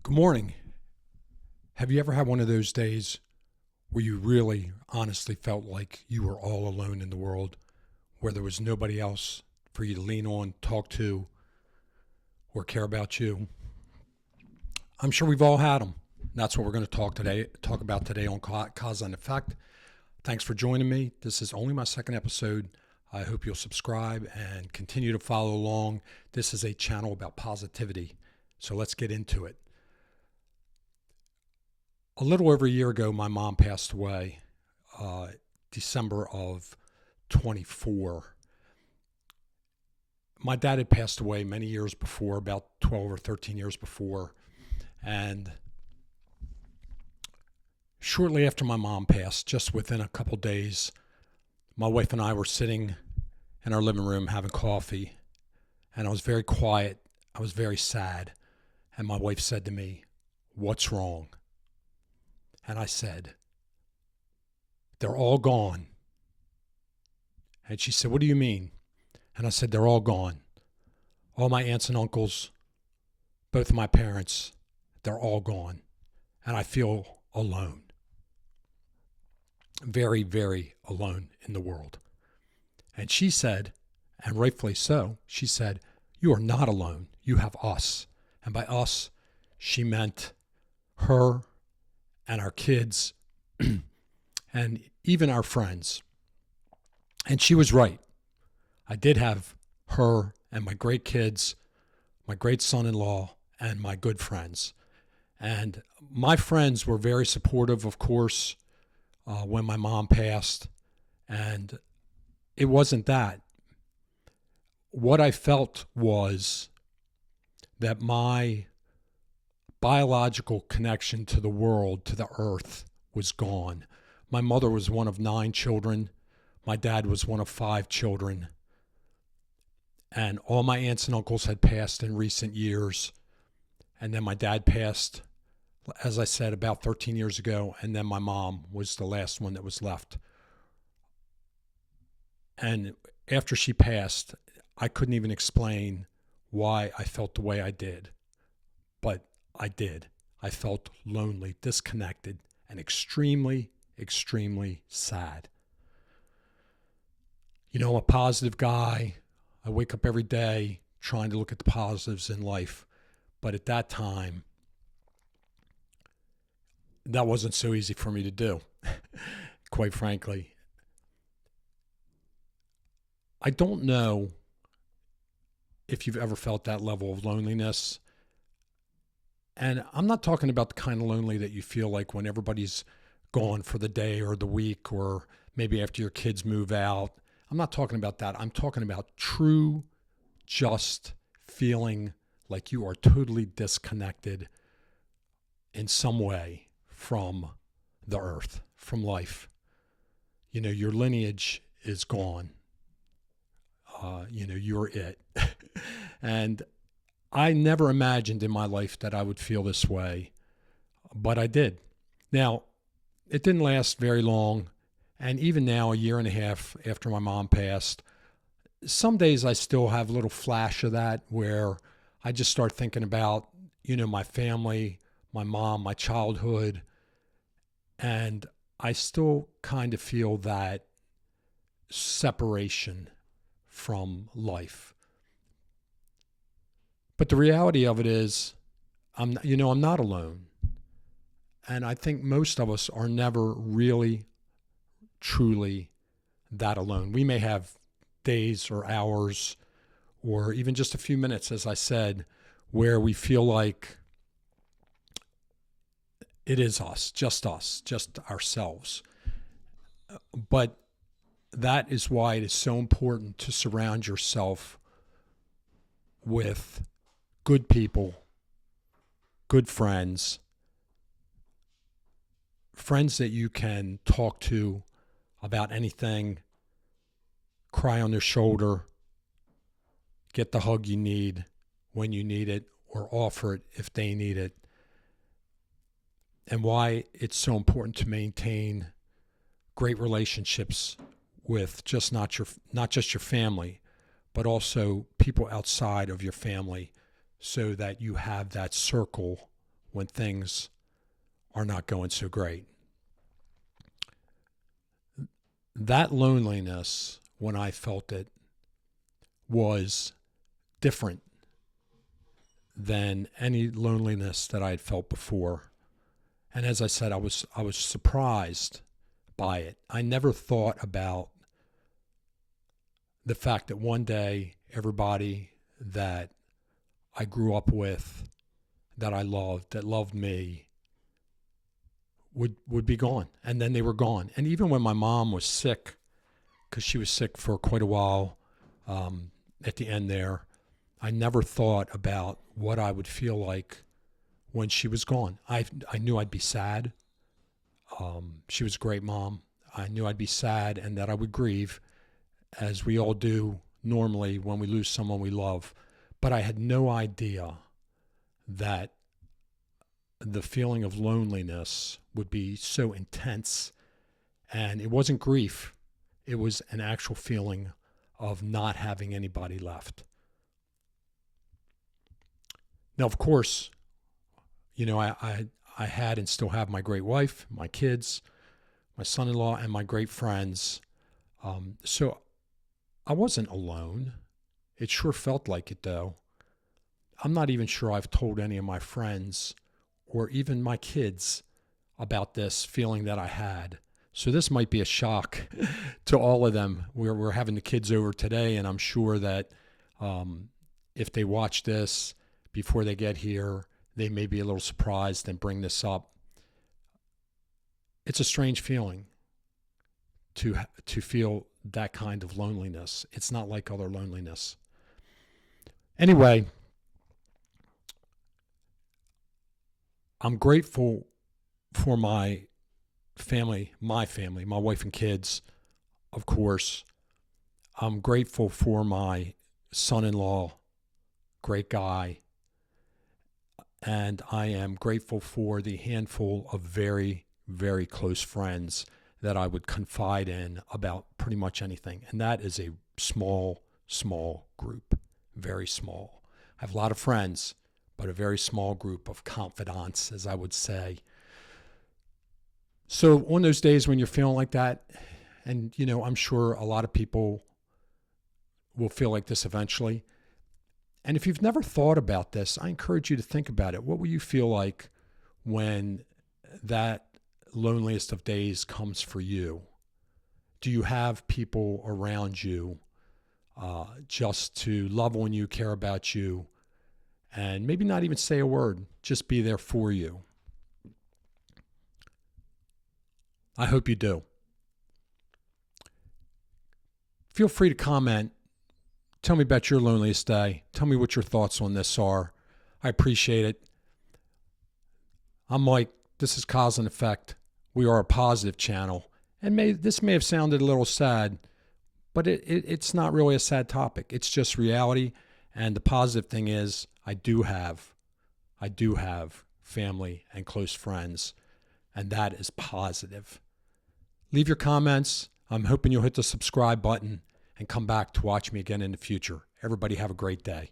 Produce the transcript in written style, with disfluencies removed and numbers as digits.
Good morning. Have you ever had one of those days where you really honestly felt like you were all alone in the world, where there was nobody else for you to lean on, talk to, or care about you? I'm sure we've all had them. That's what we're going to talk about today on Cause and Effect. Thanks for joining me. This is only my second episode. I hope you'll subscribe and continue to follow along. This is a channel about positivity. So let's get into it. A little over a year ago, my mom passed away, December of 24. My dad had passed away many years before, about 12 or 13 years before. And shortly after my mom passed, just within a couple days, my wife and I were sitting in our living room having coffee. And I was very quiet. I was very sad. And my wife said to me, "What's wrong?" And I said, "They're all gone." And she said, "What do you mean?" And I said, "They're all gone. All my aunts and uncles, both of my parents, they're all gone. And I feel alone. Very, very alone in the world." And she said, and rightfully so, she said, "You are not alone. You have us." And by us, she meant her and our kids and even our friends. And she was right. I did have her and my great kids, my great son-in-law, and my good friends. And my friends were very supportive, of course, when my mom passed. And it wasn't that. What I felt was that my biological connection to the world, to the earth, was gone. My mother was one of 9 children. My dad was one of 5 children. And all my aunts and uncles had passed in recent years. And then my dad passed, as I said, about 13 years ago. And then my mom was the last one that was left. And after she passed, I couldn't even explain why I felt the way I did. But I did. I felt lonely, disconnected, and extremely, extremely sad. You know, I'm a positive guy. I wake up every day trying to look at the positives in life. But at that time, that wasn't so easy for me to do, quite frankly. I don't know if you've ever felt that level of loneliness. And I'm not talking about the kind of lonely that you feel like when everybody's gone for the day or the week, or maybe after your kids move out. I'm not talking about that. I'm talking about true, just feeling like you are totally disconnected in some way from the earth, from life. You know, your lineage is gone. You're it. And I never imagined in my life that I would feel this way, but I did. Now, it didn't last very long, and even now, a year and a half after my mom passed, some days I still have a little flash of that where I just start thinking about, my family, my mom, my childhood, and I still kind of feel that separation from life. But the reality of it is, I'm not alone. And I think most of us are never really, truly that alone. We may have days or hours or even just a few minutes, as I said, where we feel like it is us, just ourselves. But that is why it is so important to surround yourself with good people, good friends that you can talk to about anything, cry on their shoulder, get the hug you need when you need it, or offer it if they need it. And why it's so important to maintain great relationships with not just your family, but also people outside of your family, so that you have that circle when things are not going so great. That loneliness, when I felt it, was different than any loneliness that I had felt before. And as I said, I was surprised by it. I never thought about the fact that one day everybody that I grew up with, that I loved, that loved me, would be gone. And then they were gone. And even when my mom was sick, because she was sick for quite a while at the end there, I never thought about what I would feel like when she was gone. I knew I'd be sad. She was a great mom. I knew I'd be sad and that I would grieve, as we all do normally when we lose someone we love. But I had no idea that the feeling of loneliness would be so intense. And it wasn't grief. It was an actual feeling of not having anybody left. Now, of course, you know, I had and still have my great wife, my kids, my son-in-law, and my great friends. So I wasn't alone. It sure felt like it, though. I'm not even sure I've told any of my friends or even my kids about this feeling that I had. So this might be a shock to all of them. We're having the kids over today, and I'm sure that if they watch this before they get here, they may be a little surprised and bring this up. It's a strange feeling to feel that kind of loneliness. It's not like other loneliness. Anyway, I'm grateful for my family, my wife and kids, of course. I'm grateful for my son-in-law, great guy. And I am grateful for the handful of very, very close friends that I would confide in about pretty much anything. And that is a small, small group, very small. I have a lot of friends, but a very small group of confidants, as I would say. So on those days when you're feeling like that, and, you know, I'm sure a lot of people will feel like this eventually. And if you've never thought about this, I encourage you to think about it. What will you feel like when that loneliest of days comes for you? Do you have people around you just to love on you, care about you, and maybe not even say a word, just be there for you? I hope you do. Feel free to comment. Tell me about your loneliest day. Tell me what your thoughts on this are. I appreciate it. I'm Mike. This is Cause and Effect. We are a positive channel. And this may have sounded a little sad, but it's not really a sad topic. It's just reality. And the positive thing is I do have family and close friends, and that is positive. Leave your comments. I'm hoping you'll hit the subscribe button and come back to watch me again in the future. Everybody have a great day.